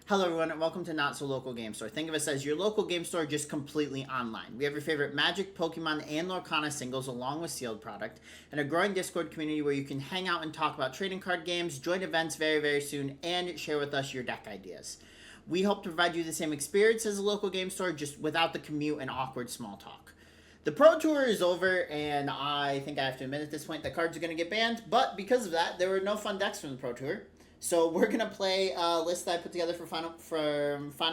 Hello everyone and welcome to Not So Local Game Store. Think of us as your local game store just completely online. We have your favorite Magic, Pokemon, and Lorcana singles along with sealed product, and a growing Discord community where you can hang out and talk about trading card games, join events very soon, and share with us your deck ideas. We hope to provide you the same experience as a local game store, just without the commute and awkward small talk. The Pro Tour is over, and I think I have to admit at this point that cards are going to get banned, but because of that, there were no fun decks from the Pro Tour. So we're gonna play a list that I put together for Final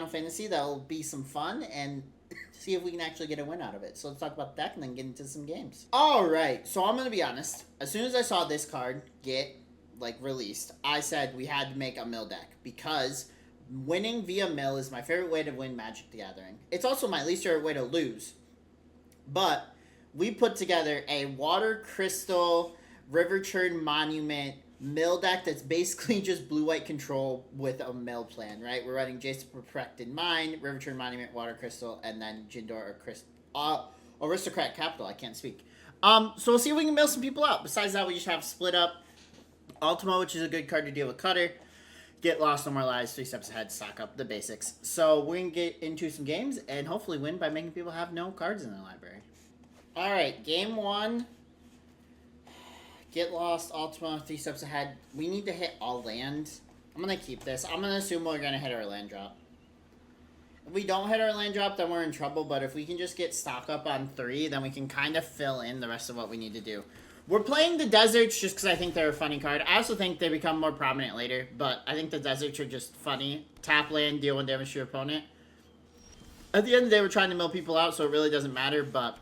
Fantasy. That'll be some fun and see if we can actually get a win out of it. So let's talk about the deck and then get into some games. All right. So I'm gonna be honest. As soon as I saw this card get released, I said we had to make a mill deck because winning via mill is my favorite way to win Magic the Gathering. It's also my least favorite way to lose. But we put together a Water Crystal River Churn Monument mill deck that's basically just blue-white control with a mill plan, right? We're running Jason Perfected Mind, River Churn Monument, Water Crystal, and then Jindor Aristocrat Capital. I can't speak. So we'll see if we can mill some people out. Besides that, we just have Split Up, Ultima, which is a good card to deal with Cutter, Get Lost, No More Lies, 3 Steps Ahead, stock up the basics. So we're going to get into some games and hopefully win by making people have no cards in their library. Alright, game 1. Get Lost, Ultima, 3 Steps Ahead. We need to hit all land. I'm going to keep this. I'm going to assume we're going to hit our land drop. If we don't hit our land drop, then we're in trouble. But if we can just get stock up on 3, then we can kind of fill in the rest of what we need to do. We're playing the Deserts just because I think they're a funny card. I also think they become more prominent later. But I think the Deserts are just funny. Tap land, deal 1 damage to your opponent. At the end of the day, we're trying to mill people out, so it really doesn't matter. But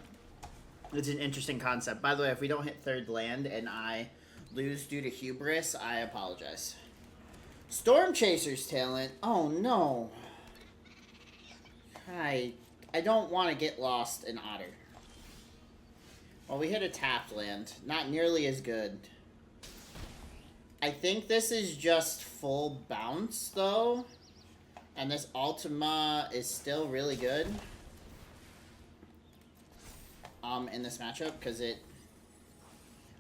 it's an interesting concept. By the way, if we don't hit 3rd land and I lose due to hubris, I apologize. Storm Chaser's talent. Oh no. I don't want to get lost in Otter. Well, we hit a tapped land. Not nearly as good. I think this is just full bounce though. And this Ultima is still really good. In this matchup, because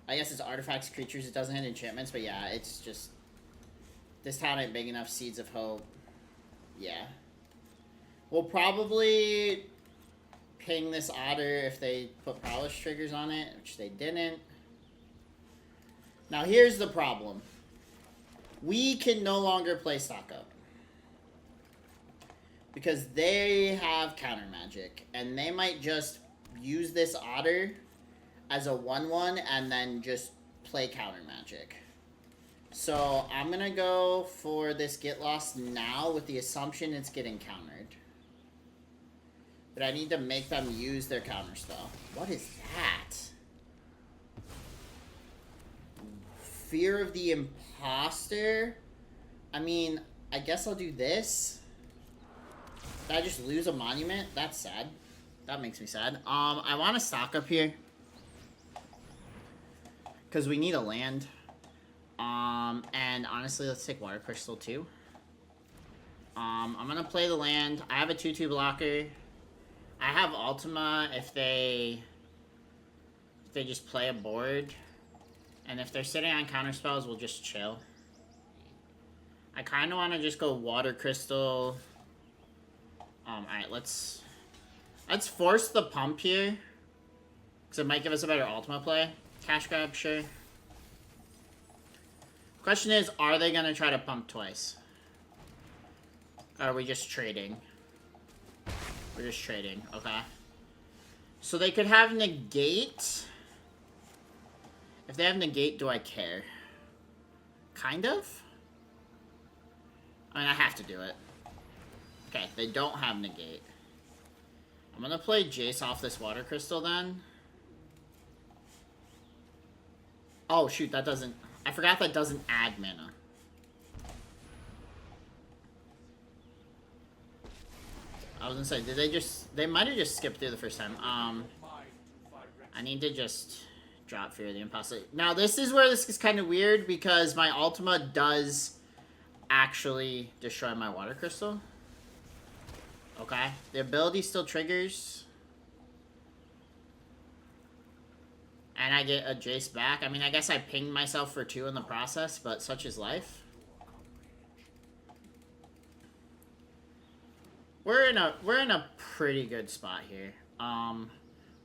I guess it's artifacts, creatures, it doesn't hit enchantments, but yeah, it's just, this town ain't big enough. Seeds of Hope, yeah. We'll probably ping this Otter if they put prowess triggers on it, which they didn't. Now here's the problem. We can no longer play stock up. Because they have counter magic, and they might just use this Otter as a 1/1 and then just play counter magic. So I'm gonna go for this Get Lost now with the assumption it's getting countered. But I need to make them use their counter spell. What is that? Fear of the Imposter? I mean, I guess I'll do this. Did I just lose a monument? That's sad. That makes me sad. I want to stock up here. Because we need a land. And honestly, let's take Water Crystal too. I'm going to play the land. I have a 2/2 blocker. I have Ultima if they just play a board. And if they're sitting on counter spells, we'll just chill. I kind of want to just go Water Crystal. Alright, let's force the pump here. Because it might give us a better Ultima play. Cash grab, sure. Question is, are they going to try to pump twice? Or are we just trading? We're just trading, okay. So they could have negate. If they have negate, do I care? Kind of? I mean, I have to do it. Okay, they don't have negate. I'm gonna play Jace off this Water Crystal then. Oh shoot, that doesn't... I forgot that doesn't add mana. I was gonna say, did they just... They might have just skipped through the first time. I need to just drop Fear of the Imposter. Now this is where this is kind of weird because my Ultima does actually destroy my Water Crystal. Okay, the ability still triggers. And I get a Jace back. I mean, I guess I pinged myself for 2 in the process, but such is life. we're in a pretty good spot here.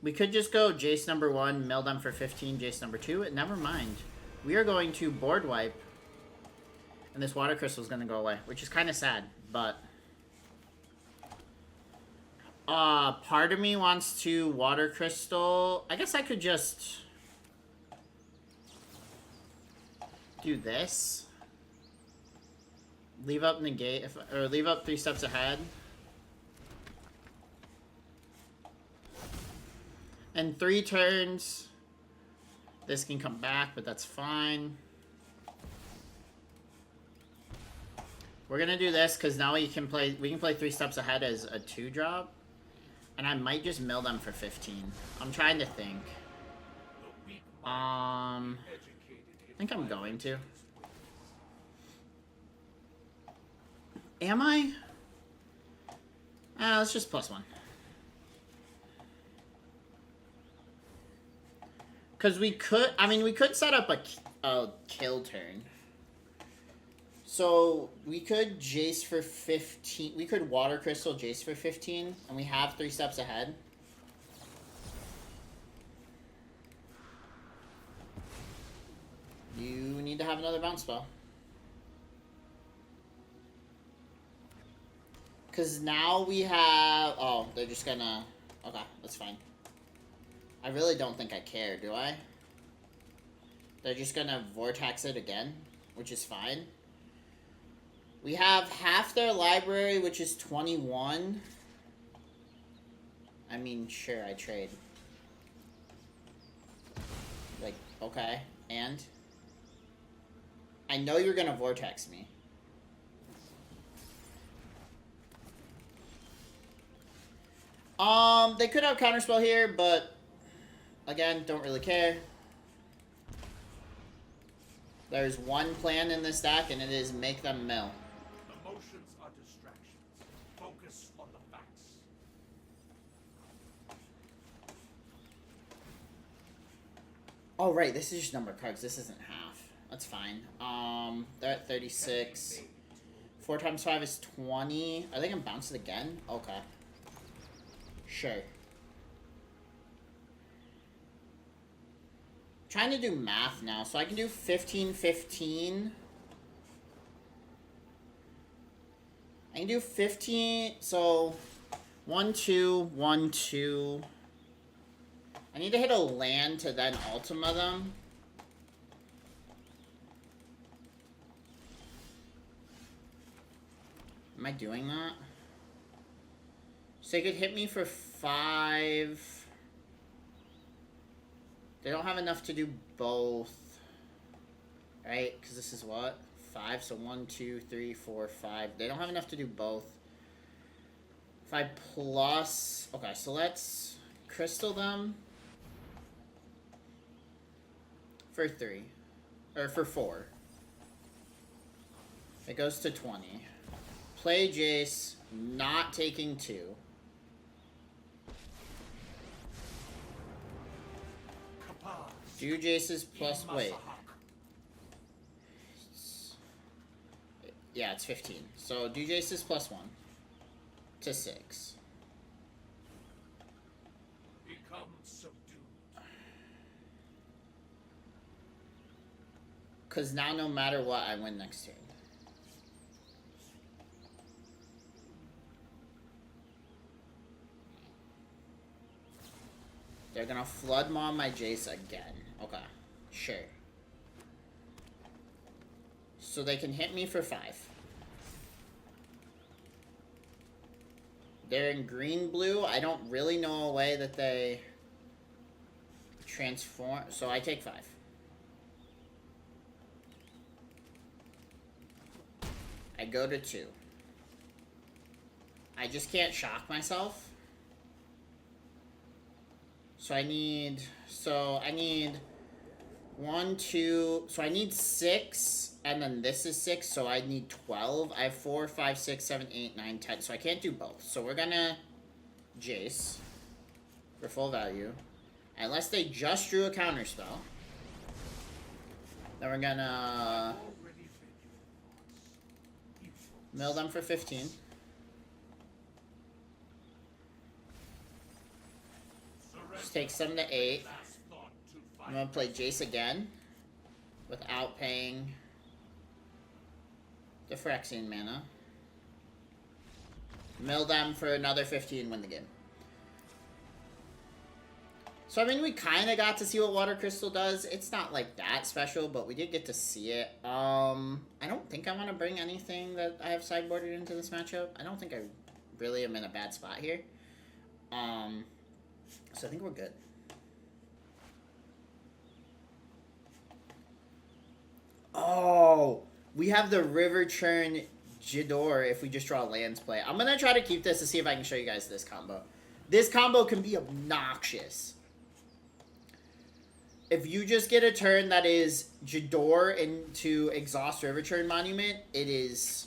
We could just go Jace number 1, mill them for 15, Jace number 2, and never mind. We are going to board wipe, and this water crystal is going to go away, which is kind of sad, but part of me wants to water crystal. I guess I could just do this. Leave up negate, or leave up 3 steps ahead. And 3 turns, this can come back, but that's fine. We're gonna do this because now we can play 3 steps ahead as a 2-drop, and I might just mill them for 15. I'm trying to think. I think I'm going to. Am I? Let's just +1. Because we could, I mean, we could set up a kill turn. So, we could Jace for 15. We could Water Crystal Jace for 15. And we have 3 steps ahead. You need to have another bounce spell. Because now we have... Oh, they're just gonna... Okay, that's fine. I really don't think I care, do I? They're just gonna Vortex it again, which is fine. We have half their library, which is 21. I mean, sure, I trade. Like, okay, and? I know you're gonna Vortex me. They could have Counterspell here, but... Again, don't really care. There's one plan in this deck, and it is make them mill. Emotions are distractions. Focus on the facts. Oh, right, this is just number of cards. This isn't half. That's fine. They're at 36. 4 times 5 is 20. Are they gonna bounce it again? Okay. Sure. Trying to do math now, so I can do 15, 15. I can do 15, so 1, 2, 1, 2. I need to hit a land to then Ultima them. Am I doing that? So they could hit me for 5. They don't have enough to do both. Right? Because this is what? 5. So 1, 2, 3, 4, 5. They don't have enough to do both. 5 plus... Okay, so let's crystal them. For 3. Or for 4. It goes to 20. Play Jace. Not taking 2. Do Jace's plus... Wait. Yeah, it's 15. So do Jace's plus 1. To 6. Become subdued. Because now no matter what, I win next turn. They're gonna Flood Mom my Jace again. Okay, sure. So they can hit me for 5. They're in green-blue. I don't really know a way that they transform. So I take 5. I go to 2. I just can't shock myself. So I need 1, 2, so I need 6, and then this is 6, so I need 12. I have 4, 5, 6, 7, 8, 9, 10, so I can't do both. So we're gonna Jace for full value. Unless they just drew a counterspell. Then we're gonna mill them for 15. Just take 7 to 8. Last thought to I'm fight. gonna play Jace again without paying the Phyrexian mana. Mill them for another 50 and win the game. So, I mean, we kind of got to see what Water Crystal does. It's not, like, that special, but we did get to see it. I don't think I want to bring anything that I have sideboarded into this matchup. I don't think I really am in a bad spot here. So I think we're good. Oh, we have the River Churn Jador if we just draw lands play. I'm going to try to keep this to see if I can show you guys this combo. This combo can be obnoxious. If you just get a turn that is Jador into Exhaust River Churn Monument, it is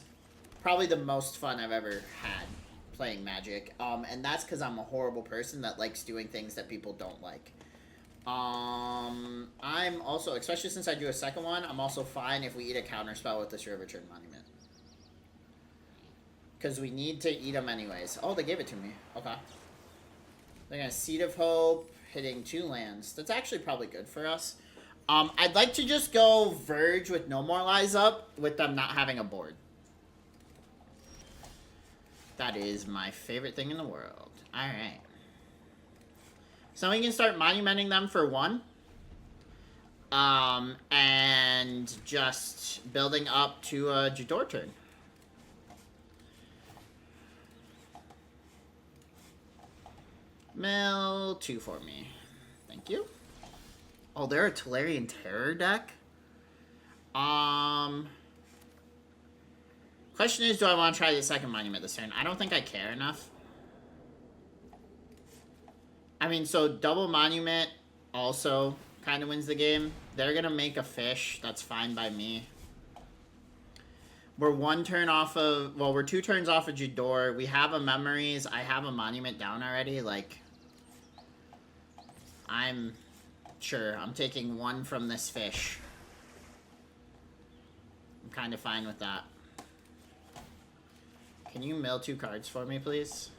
probably the most fun I've ever had playing Magic. And that's because I'm a horrible person that likes doing things that people don't like. I'm also, especially since I do a second one, I'm also fine if we eat a counterspell with this River Churn Monument. Because we need to eat them anyways. Oh, they gave it to me. Okay. They're going to Seed of Hope, hitting 2 lands. That's actually probably good for us. I'd like to just go Verge with No More Lies up with them not having a board. That is my favorite thing in the world. Alright. So we can start monumenting them for 1. And just building up to a Jador turn. Mill 2 for me. Thank you. Oh, they're a Tolarian Terror deck? Question is, do I want to try the second monument this turn? I don't think I care enough. I mean, so double monument also kind of wins the game. They're going to make a fish. That's fine by me. We're 1 turn off of... Well, we're 2 turns off of Jador. We have a Memories. I have a monument down already. Like, I'm sure I'm taking 1 from this fish. I'm kind of fine with that. Can you mill 2 cards for me, please?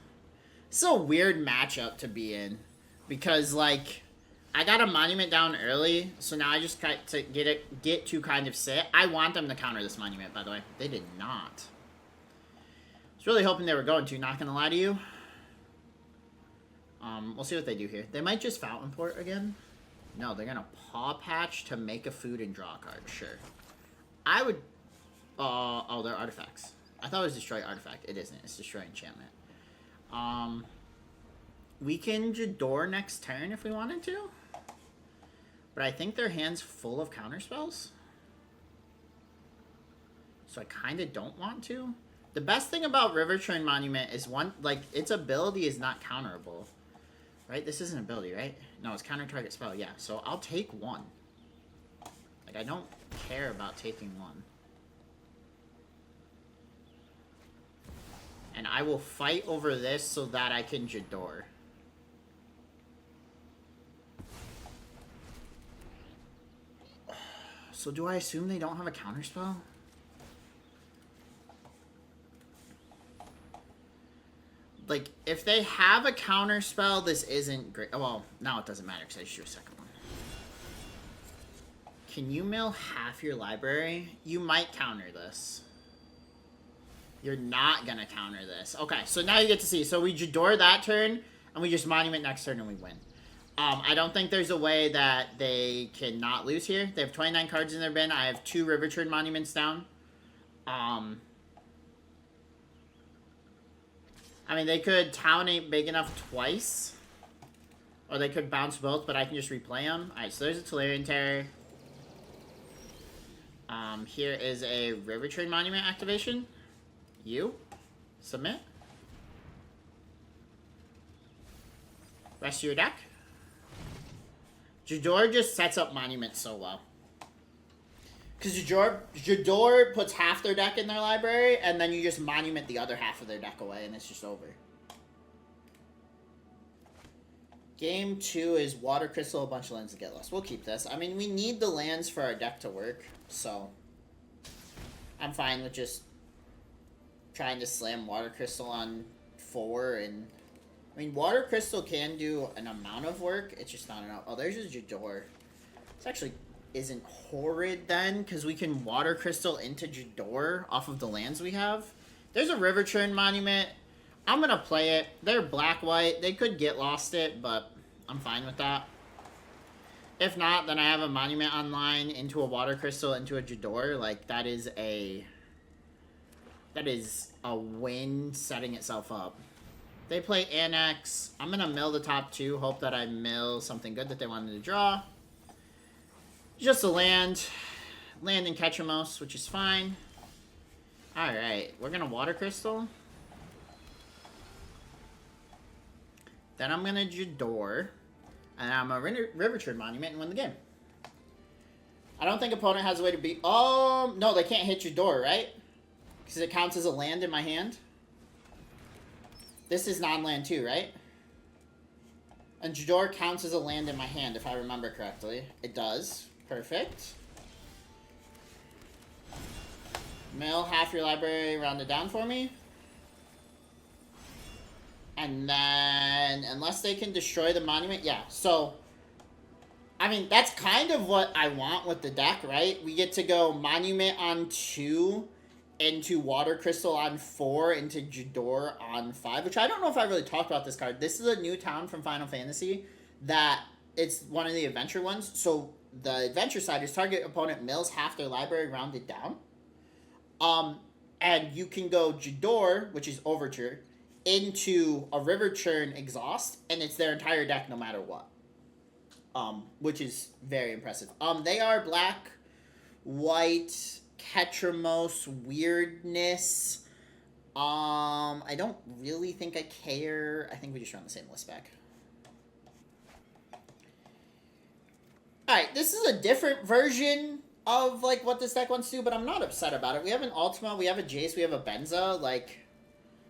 This is a weird matchup to be in. Because, like, I got a monument down early, so now I just got to get to kind of sit. I want them to counter this monument, by the way. They did not. I was really hoping they were going to, not gonna lie to you. We'll see what they do here. They might just Fountain Port again. No, they're gonna Paw Patch to make a food and draw a card. Sure. I would... oh, they're artifacts. I thought it was Destroy Artifact. It isn't. It's Destroy Enchantment. We can Jador next turn if we wanted to. But I think their hand's full of counterspells. So I kind of don't want to. The best thing about River Churn Monument is its ability is not counterable. Right? This isn't ability, right? No, it's counter target spell. Yeah, so I'll take 1. Like, I don't care about taking 1. And I will fight over this so that I can Jador. So do I assume they don't have a counterspell? Like, if they have a counterspell, this isn't great. Well, now it doesn't matter because I just drew a second one. Can you mill half your library? You might counter this. You're not going to counter this. Okay, so now you get to see. So we Jador that turn, and we just Monument next turn, and we win. I don't think there's a way that they can not lose here. They have 29 cards in their bin. I have 2 River Churn Monuments down. I mean, they could Town ain't big enough twice. Or they could bounce both, but I can just replay them. Alright, so there's a Tolarian Terror. Here is a River Churn Monument activation. You. Submit. Rest of your deck. Jador just sets up Monument so well. Because Jador puts half their deck in their library, and then you just Monument the other half of their deck away, and it's just over. Game 2 is Water Crystal, a bunch of lands to get lost. We'll keep this. I mean, we need the lands for our deck to work, so I'm fine with just trying to slam Water Crystal on 4 and I mean, Water Crystal can do an amount of work. It's just not enough. Oh, there's a Jador. This actually isn't horrid then, because we can Water Crystal into Jador off of the lands we have. There's a River Churn Monument. I'm going to play it. They're black-white. They could get lost it, but I'm fine with that. If not, then I have a Monument online into a Water Crystal into a Jador. Like, that is a win setting itself up. They play Annex. I'm going to mill the top two. Hope that I mill something good that they wanted to draw. Just a land. Land in Ketramos, which is fine. Alright, we're going to Water Crystal. Then I'm going to Jador. And I'm a River Churn Monument and win the game. I don't think opponent has a way to beat... Oh, no, they can't hit Jador, right? Because it counts as a land in my hand. This is non-land too, right? And Jador counts as a land in my hand, if I remember correctly. It does. Perfect. Mill half your library, round it down for me. And then, unless they can destroy the monument, yeah. So, I mean, that's kind of what I want with the deck, right? We get to go Monument on 2, into Water Crystal on 4, into Jador on 5, which I don't know if I really talked about this card. This is a new town from Final Fantasy that it's one of the adventure ones. So, the adventure side is target opponent mills half their library rounded down. And you can go Jador, which is Overture, into a River Churn Exhaust, and it's their entire deck no matter what. Which is very impressive. They are black, white, Ketramos, weirdness. I don't really think I care. I think we just run the same list back. Alright, this is a different version of, like, what this deck wants to do, but I'm not upset about it. We have an Ultima, we have a Jace, we have a Benza, like...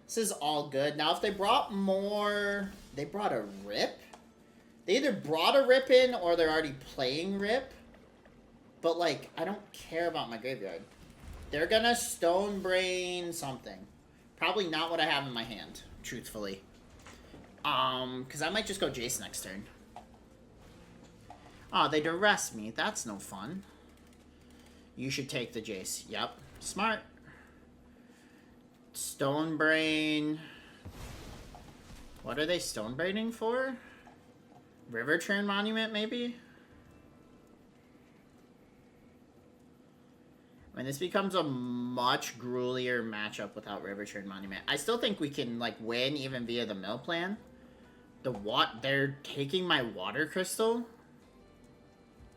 This is all good. Now, if they brought more... They brought a Rip? They either brought a Rip in, or they're already playing Rip. But, like, I don't care about my graveyard. They're gonna Stone Brain something. Probably not what I have in my hand, truthfully. Because I might just go Jace next turn. Oh, they duress me. That's no fun. You should take the Jace. Yep. Smart. Stone Brain. What are they Stone Braining for? River Churn Monument, maybe? I mean, this becomes a much gruelier matchup without River Churn Monument. I still think we can, like, win even via the mill plan. They're taking my Water Crystal?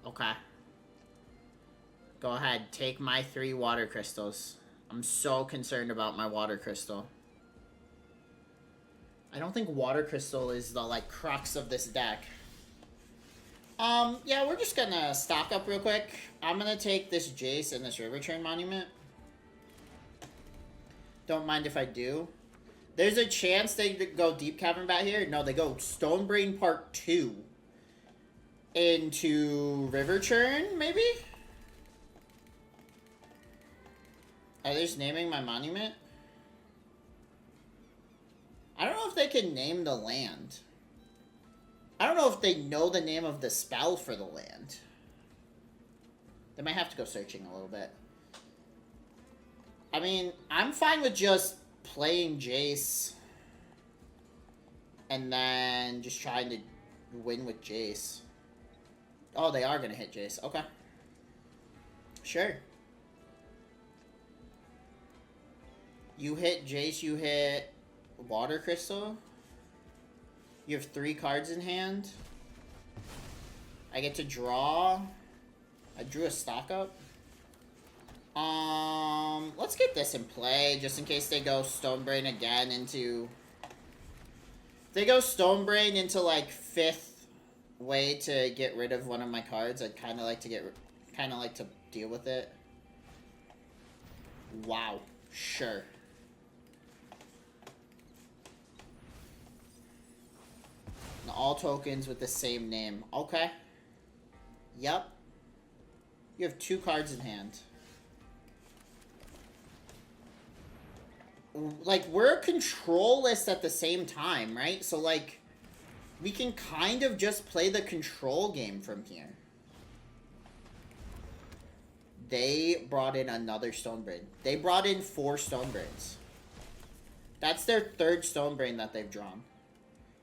Okay. Go ahead, take my 3 Water Crystals. I'm so concerned about my Water Crystal. I don't think Water Crystal is the, like, crux of this deck. Yeah, we're just gonna stock up real quick. I'm gonna take this Jace and this River Churn Monument. Don't mind if I do. There's a chance they go Deep Cavern Bat here. No, they go Stone Brain Part 2 into River Churn, maybe? Are they just naming my monument? I don't know if they can name the land. I don't know if they know the name of the spell for the land. They might have to go searching a little bit. I mean, I'm fine with just playing Jace. And then just trying to win with Jace. Oh, they are going to hit Jace. Okay. Sure. You hit Jace, you hit Water Crystal. You have 3 cards in hand. I get to draw. I drew a stock up. Let's get this in play, just in case they go Stone Brain again into... If they go Stone Brain into, like, 5th way to get rid of one of my cards, I'd kind of like to deal with it. Wow. Sure. All tokens with the same name. Okay. Yep. You have 2 cards in hand. like, we're a control list at the same time, right? So, like, we can kind of just play the control game from here. They brought in another Stonebrain. They brought in 4 Stonebrains. That's their 3rd Stonebrain that they've drawn.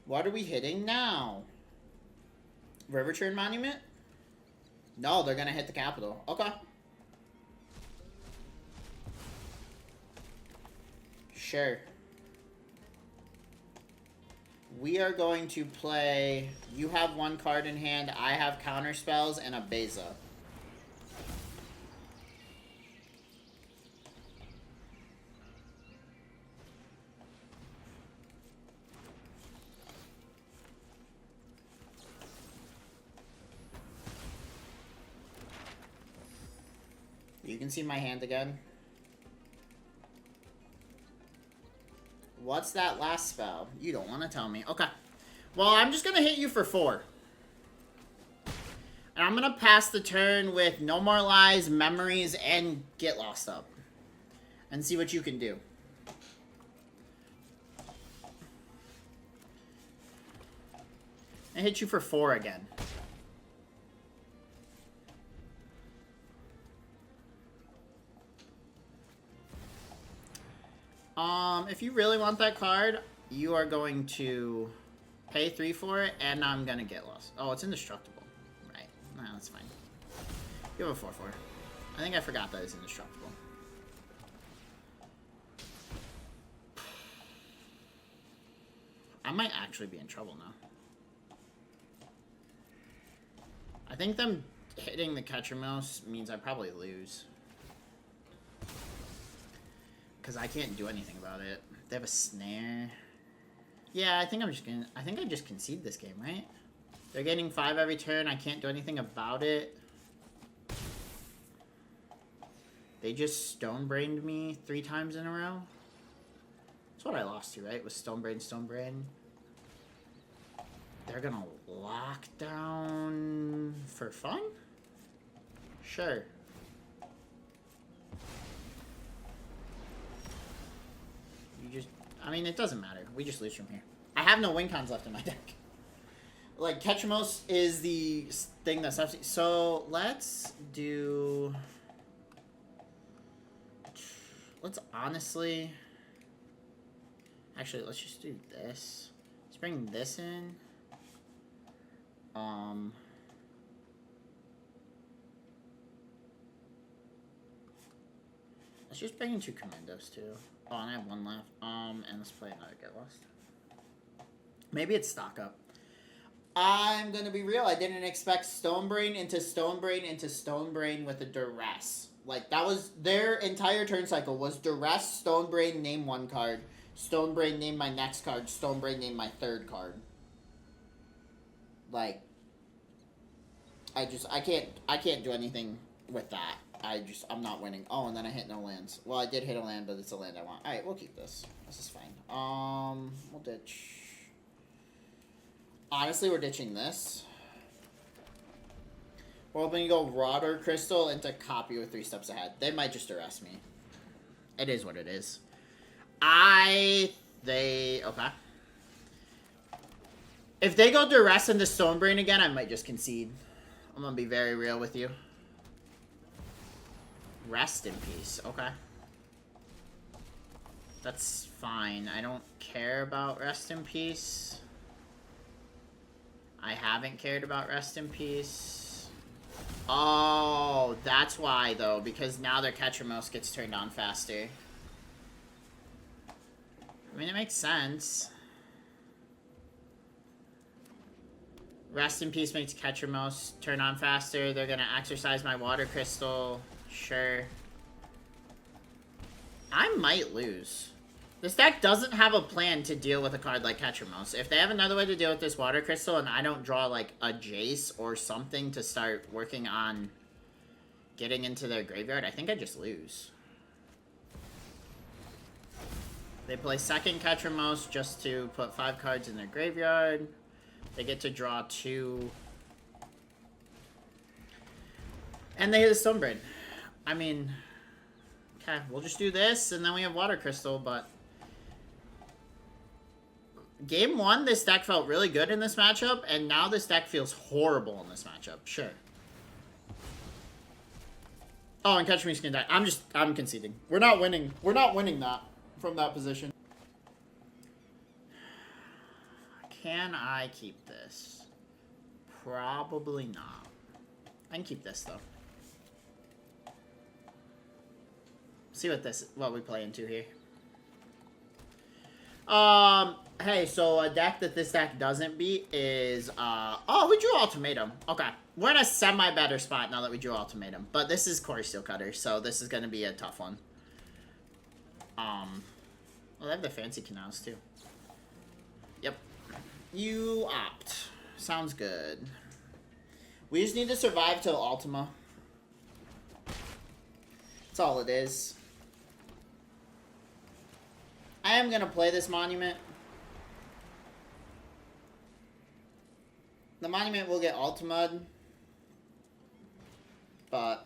What are we hitting now? Riverturn Monument? No, they're gonna hit the capital. Okay. Sure. We are going to play... You have 1 card in hand, I have counter spells, and a Beza. You can see my hand again. What's that last spell? You don't want to tell me. Okay. Well, I'm just going to hit you for 4. And I'm going to pass the turn with No More Lies, Memories, and Get Lost Up. And see what you can do. I hit you for 4 again. If you really want that card, you are going to pay 3 for it, and I'm gonna get lost. Oh, it's indestructible. Right. Nah, that's fine. You have a 4/4. I think I forgot that it's indestructible. I might actually be in trouble now. I think them hitting the Catcher Mouse means I probably lose. Because I can't do anything about it. They have a snare. Yeah, I think I just concede this game, right? They're getting 5 every turn. I can't do anything about it. They just Stonebrained me 3 times in a row. That's what I lost to, right? Was Stonebrain. They're gonna lock down for fun? Sure. I mean, it doesn't matter. We just lose from here. I have no win cons left in my deck. Like, Ketchamos is the thing that's... So, let's do... Let's honestly... Actually, let's just do this. Let's bring this in. Let's just bring in 2 Commandos, too. Oh, and I have 1 left. And let's play another Get Lost. Maybe it's stock up. I'm gonna be real. I didn't expect Stonebrain into Stonebrain into Stonebrain with a Duress. Like, that was their entire turn cycle was Duress, Stonebrain, name 1 card. Stonebrain, name my next card. Stonebrain, name my 3rd card. Like, I can't do anything with that. I'm not winning. Oh, and then I hit no lands. Well, I did hit a land, but it's a land I want. Alright, we'll keep this. This is fine. We'll ditch. Honestly, we're ditching this. We're hoping to go Water Crystal into copy with 3 steps ahead. They might just arrest me. It is what it is. Okay. If they go Duress into Stonebrain again, I might just concede. I'm gonna be very real with you. Rest in peace. Okay. That's fine. I don't care about Rest in Peace. I haven't cared about Rest in Peace. Oh, that's why, though. Because now their Catcher Mouse gets turned on faster. I mean, it makes sense. Rest in Peace makes Catcher Mouse turn on faster. They're gonna exercise my Water Crystal. Sure. I might lose. This deck doesn't have a plan to deal with a card like Catcher Mouse. If they have another way to deal with this Water Crystal and I don't draw, like, a Jace or something to start working on getting into their graveyard, I think I just lose. They play second Catcher Mouse just to put 5 cards in their graveyard. They get to draw 2. And they hit a Stonebrain. I mean, okay, we'll just do this, and then we have Water Crystal, but Game 1, this deck felt really good in this matchup, and now this deck feels horrible in this matchup. Sure. Oh, and Catch Me Skin die. I'm conceding. We're not winning. We're not winning that from that position. Can I keep this? Probably not. I can keep this, though. See what we play into here. Hey, so a deck that this deck doesn't beat is, oh, we drew Ultimatum. Okay. We're in a semi-better spot now that we drew Ultimatum. But this is Core Steel Cutter, so this is going to be a tough one. Well, they have the fancy canals, too. Yep. You opt. Sounds good. We just need to survive till Ultima. That's all it is. I am going to play this Monument. The Monument will get Ultima'd. But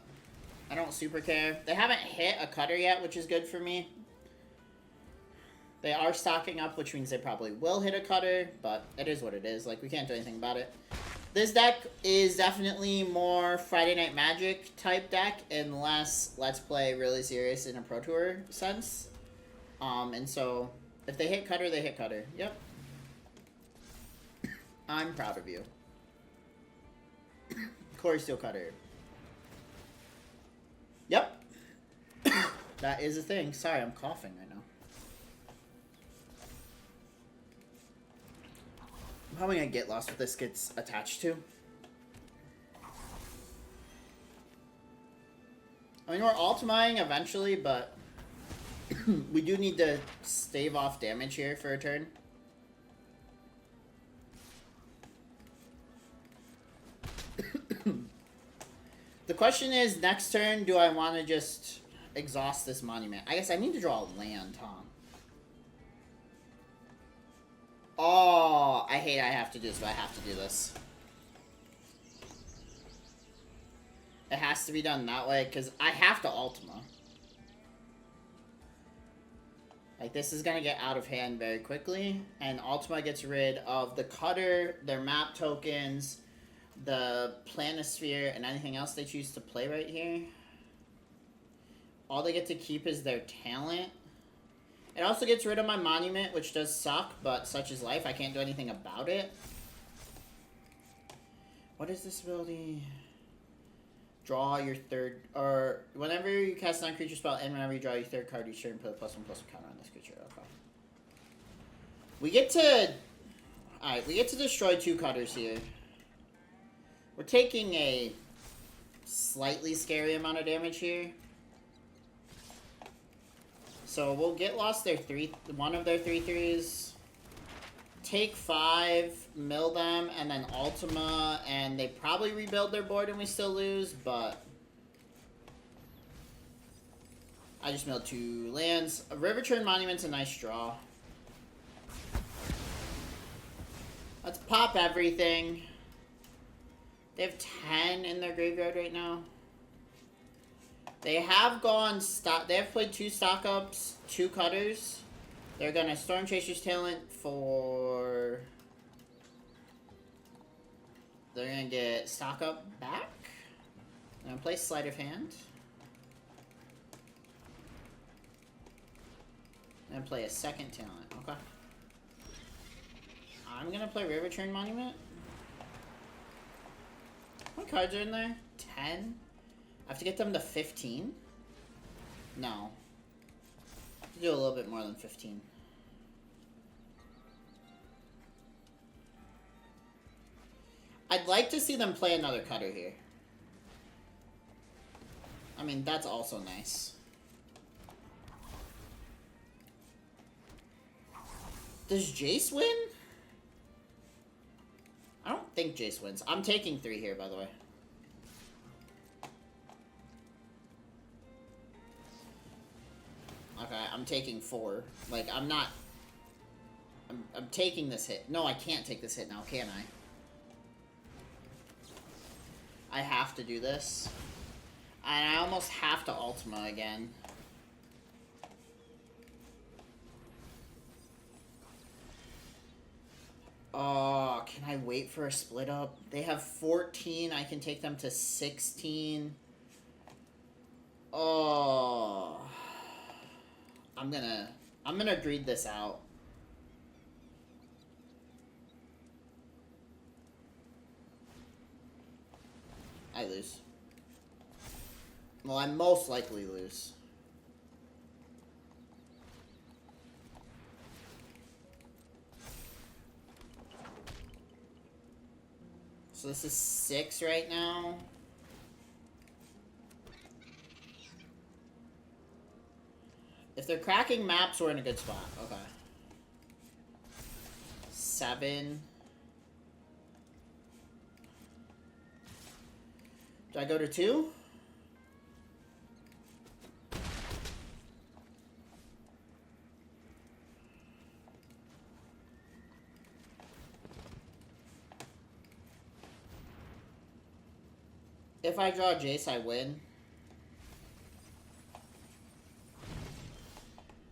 I don't super care. They haven't hit a Cutter yet, which is good for me. They are stocking up, which means they probably will hit a Cutter. But it is what it is. Like, we can't do anything about it. This deck is definitely more Friday Night Magic type deck. And less Let's Play really serious in a Pro Tour sense. And so, if they hit Cutter, they hit Cutter. Yep. I'm proud of you. Core Steel Cutter. Yep. That is a thing. Sorry, I'm coughing right now. I'm probably gonna get lost what this gets attached to. I mean, we're ultimating eventually, but we do need to stave off damage here for a turn. The question is, next turn, do I want to just exhaust this Monument? I guess I need to draw a land, huh? Oh, I hate I have to do this, but I have to do this. It has to be done that way, because I have to Ultima. Like, this is going to get out of hand very quickly, and Ultima gets rid of the Cutter, their map tokens, the Planisphere, and anything else they choose to play right here. All they get to keep is their talent. It also gets rid of my Monument, which does suck, but such is life. I can't do anything about it. What is this ability? Draw your third, or whenever you cast a non-creature spell, and whenever you draw your third card each turn, put a +1/+1 counter on this creature. Okay. We get to, alright, we get to destroy 2 Cutters here. We're taking a slightly scary amount of damage here. So we'll get lost their one of their 3/3s. Take 5, mill them, and then Ultima, and they probably rebuild their board and we still lose, but I just milled 2 lands. A Riverturn Monument's a nice draw. Let's pop everything. They have 10 in their graveyard right now. They have gone stock. They have played 2 stock ups, 2 Cutters. They're gonna Storm Chaser's Talent for. They're gonna get stock up back. I'm gonna play Sleight of Hand. And play a second talent. Okay. I'm gonna play Riverturn Monument. How many cards are in there? 10? I have to get them to 15? No. I have to do a little bit more than 15. I'd like to see them play another Cutter here. I mean, that's also nice. Does Jace win? I don't think Jace wins. I'm taking 3 here, by the way. Okay, I'm taking 4. Like, I'm not... I'm taking this hit. No, I can't take this hit now, can I? I have to do this. And I almost have to Ultima again. wait for a split up. They have 14. I can take them to 16. Oh. I'm gonna read this out. I lose. Well, I most likely lose. So this is 6 right now. If they're cracking maps, we're in a good spot. Okay. 7. Do I go to 2? If I draw Jace, I win.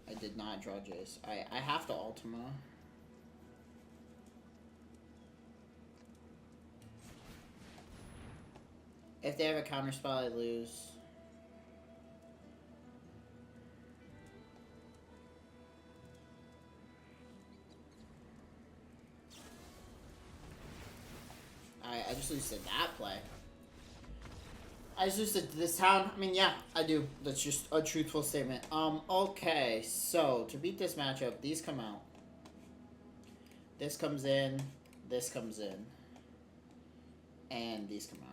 I did not draw Jace. I have to Ultima. If they have a counterspell, I lose. I just lose to that play. I just lose to this town. I mean, yeah, I do. That's just a truthful statement. Okay, so to beat this matchup, these come out. This comes in. This comes in. And these come out.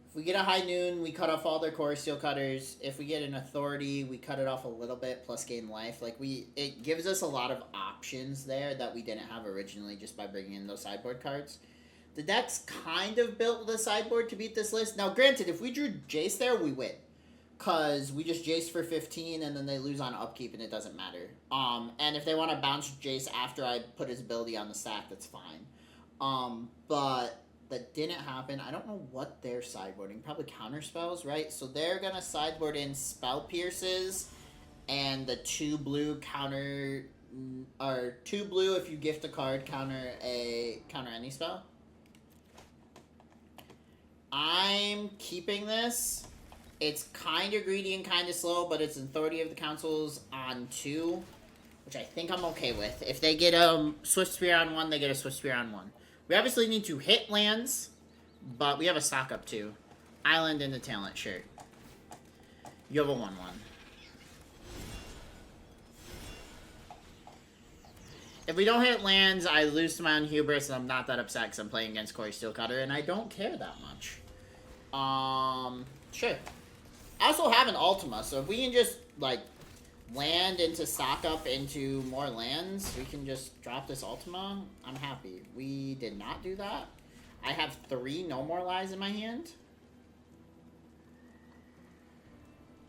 If we get a High Noon, we cut off all their Core Steel Cutters. If we get an Authority, we cut it off a little bit, plus gain life. Like, it gives us a lot of options there that we didn't have originally just by bringing in those sideboard cards. The deck's kind of built with a sideboard to beat this list. Now, granted, if we drew Jace there, we win. Because we just Jace for 15, and then they lose on upkeep, and it doesn't matter. And if they want to bounce Jace after I put his ability on the stack, that's fine. But that didn't happen. I don't know what they're sideboarding. Probably counter spells, right? So they're going to sideboard in Spell Pierces, and the 2 blue counter... Or 2 blue if you gift a card, counter any spell. I'm keeping this. It's kind of greedy and kind of slow, but it's Authority of the Councils on 2, which I think I'm okay with. If they get a Swift Spear on 1, they get a Swift Spear on 1. We obviously need to hit lands, but we have a stock up too. Island and the Talent, sure. You have a 1/1. If we don't hit lands, I lose to my own hubris, and I'm not that upset because I'm playing against Core Steel Cutter, and I don't care that much. Sure. I also have an Ultima, so if we can just, like, land into stock up into more lands, we can just drop this Ultima. I'm happy. We did not do that. I have 3 No More Lies in my hand.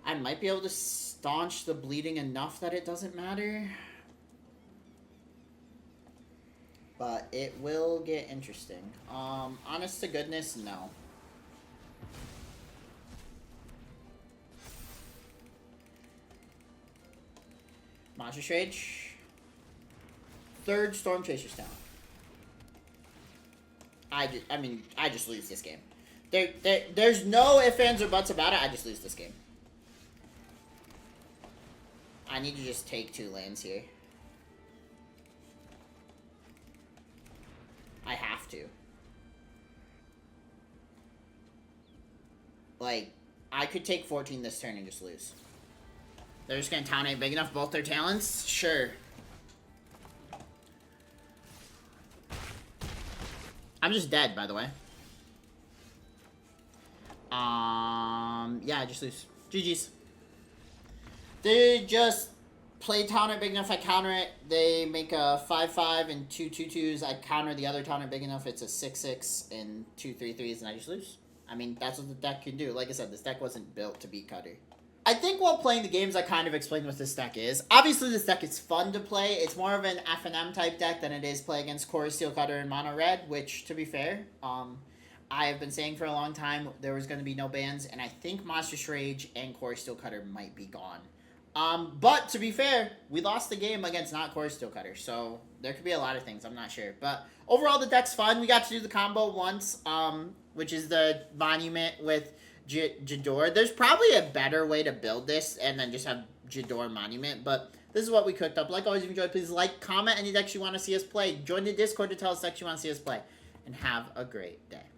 I might be able to staunch the bleeding enough that it doesn't matter. But it will get interesting. Honest to goodness, no. Monstrous Rage. 3rd Storm Chaser's Talent. I just lose this game. There's no ifs, ands, or buts about it. I just lose this game. I need to just take 2 lands here. I have to. Like, I could take 14 this turn and just lose. They're just gonna town ain't big enough, both their talents? Sure. I'm just dead, by the way. Yeah, I just lose. GG's. They just play town ain't big enough, I counter it. They make a 5/5 and 2 2/2s. I counter the other town ain't big enough. It's a 6/6 and 2 3/3s, and I just lose. I mean, that's what the deck can do. Like I said, this deck wasn't built to beat Cutter. I think while playing the games, I kind of explained what this deck is. Obviously, this deck is fun to play. It's more of an F&M type deck than it is play against Core Steel Cutter and Mono Red, which, to be fair, I have been saying for a long time there was going to be no bans, and I think Monstrous Rage and Core Steel Cutter might be gone. But to be fair, we lost the game against not Core Steelcutter, so there could be a lot of things. I'm not sure, but overall the deck's fun. We got to do the combo once, which is the Monument with Jador. There's probably a better way to build this and then just have Jador Monument, but this is what we cooked up. Like always, if you enjoyed, please like, comment any decks you want to see us play. Join the Discord to tell us decks you want to see us play, and have a great day.